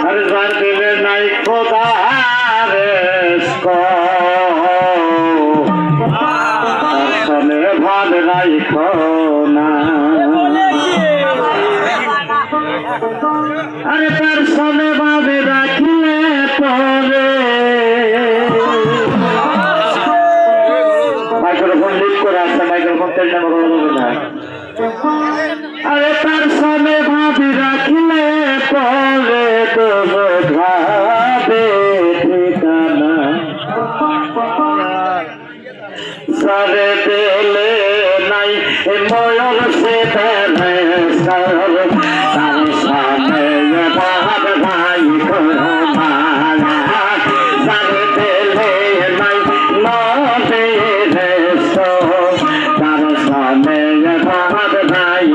আর যার দিলে নাই খোদার সনে ভাব নাই খোনা আরে তার সনে ভাবে রাখিলে পরে মাইক্রোফোন লিক করে আসছে মাইক্রোফোন তেলটা বলবে না আরে তার সনে ভাবি রাখিলে পরে তো ভাবে ঠিকানা সারে দিলে নাই ময়ূর সে তার সামনে ভাব ভাই সারে দিলে নাই নদে তার সামনে ভাব ভাই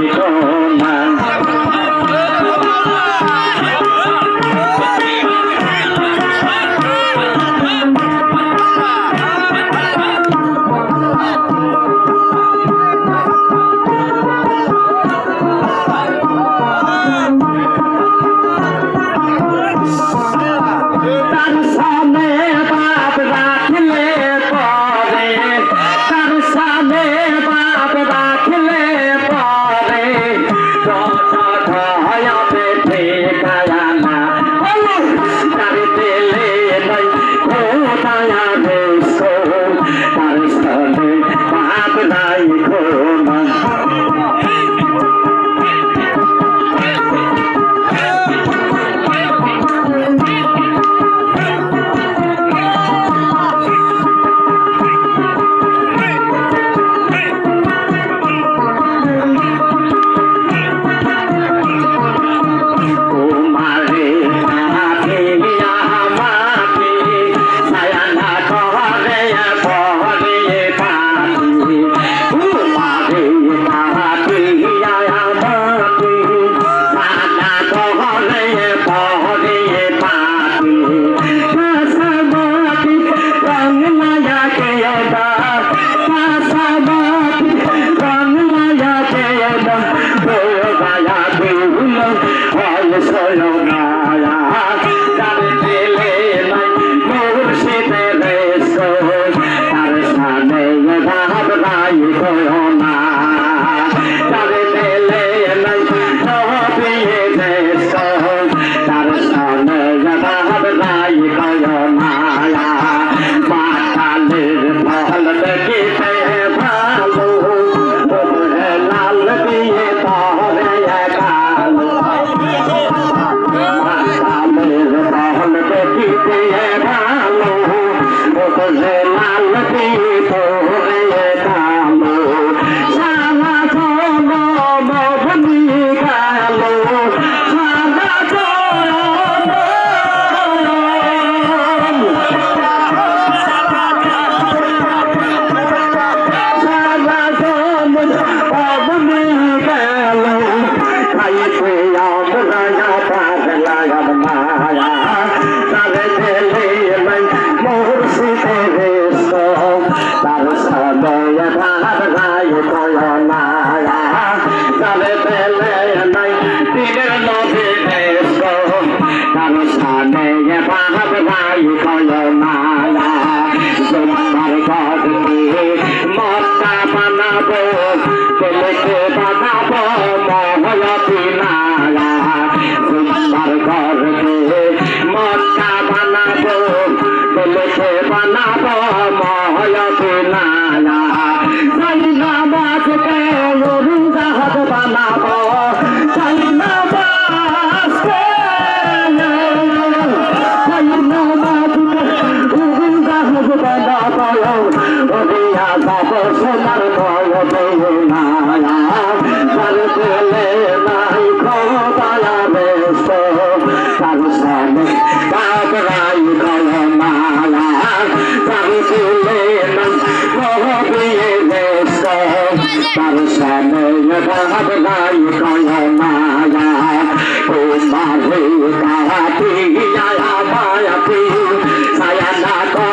Saya nak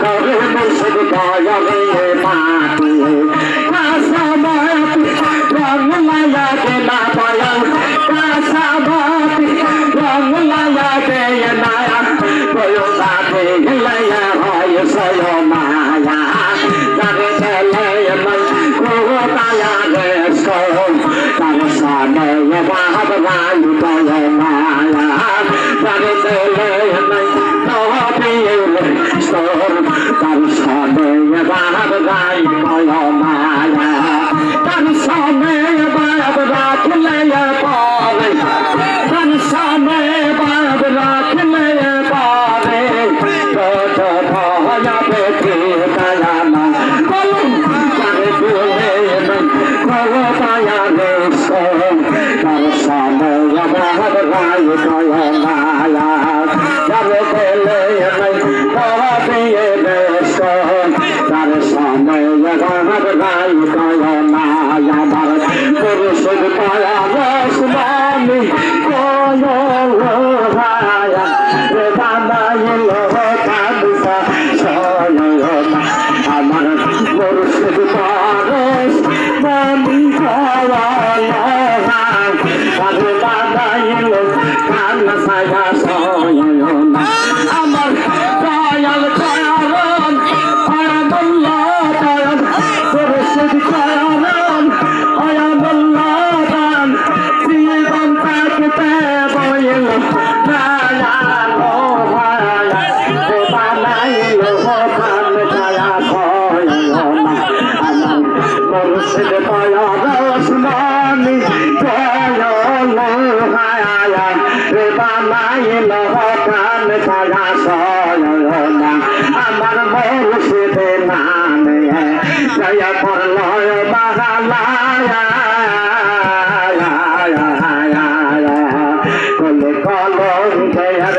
kau bersama মাটি কাঁচা মাটি রং লাগে না দয়াল কাঁচা মাটি রং লাগে না দয়া দেখলে হয় সয় মায়া যারে চলে কোথায়া রে তার সামনে বাহাব গাই দয়া মায়া যারে চলে তার সামনে বাহাব গাই দয়া মায়া তার সামনে বাহাব রাখলে পারে তার সামনে বাহাব রাখলে পারে কত ভয়া পেতে দয়া না বলুন তারে বলে কোথায়া রে তার সামনে বাহাব গাই দয়া মায়া যারে চলে তার সময় বাহাব গাই দয়া মায়া ভারত পুরুষ পায়া রসমানি কয়া বানাইল কাদসা সয়না আমার পুরুষ পারস মানি কয়া বানাইল কাদসা সয়না আমার দয়াল চরণ আয়াতুল্লাহ দয়াল পুরুষের চরণ আয়াতুল্লাহ দান জীবন থাকতে বইল মায়া লোহায়া বানাইল কান ছায়া সয়না আমার পুরুষের দয়া রসমানি দয়া লোহায়া বানাইল কান ছায়া সয়না আমার মুর্শিদে নামে জয় করল বাহালায়া কল কলঙ্কের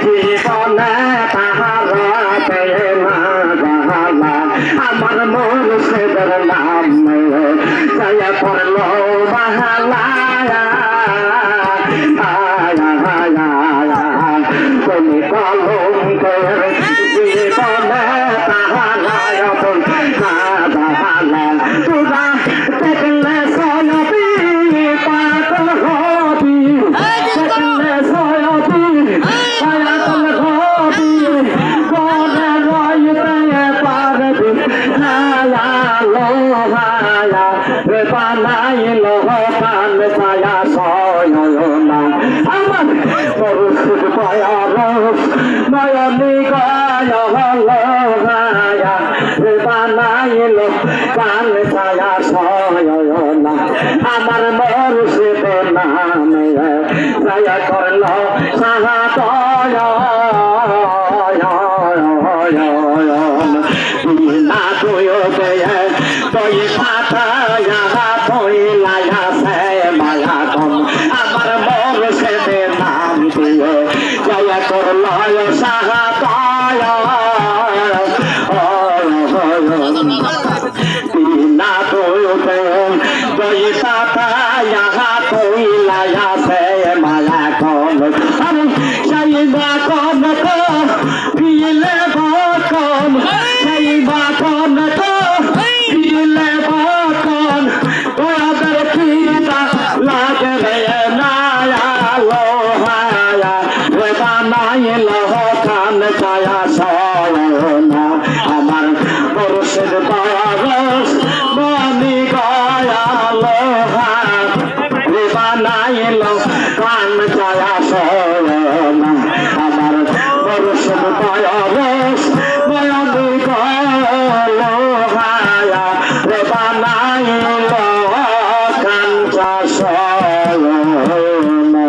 জীবনে তাহারাতে না বাহালা আমার মুর্শিদের নামে জয় করল বাহালায়া কল কলঙ্কের জীবনে তাহারায় বাহালা তুরা দেখলে সয়বি পাগল হবি দেখলে সয়বি পাগল হবি গনে রইতে পারবি নায়া লোহায়া বানাইল কান ছায়া সয়না আমার পুরুষ পায়া রস নয়নি গায়া লোহায়া বানাইল কান ছায়া সয়না আমার মুর্শিদের নামে জয় করল সাহাদয়া বিনা দুয়োগে তুই পাতায়া তুই লায়া সে মায়া কম আমার মুর্শিদের নাম দিয়ে জয় করল সাহাদয়া বিনা দুয়োগে তুই পাতায়া তুই লায়া সে মায়া কম আমি চাইবা কম কো পিলে কম চাইবা কম কো পিলে কম তোদের পিতা লাগবে নায়া লোহায়া বানাইল কান ছায়া সয়না আমার পুরুষের পারস মানি গয়া লোহা বানাইল কান ছায়া সয়না আমার পুরুষের পারস মানি গয়া লোহা বানাইল কান ছায়া সয়না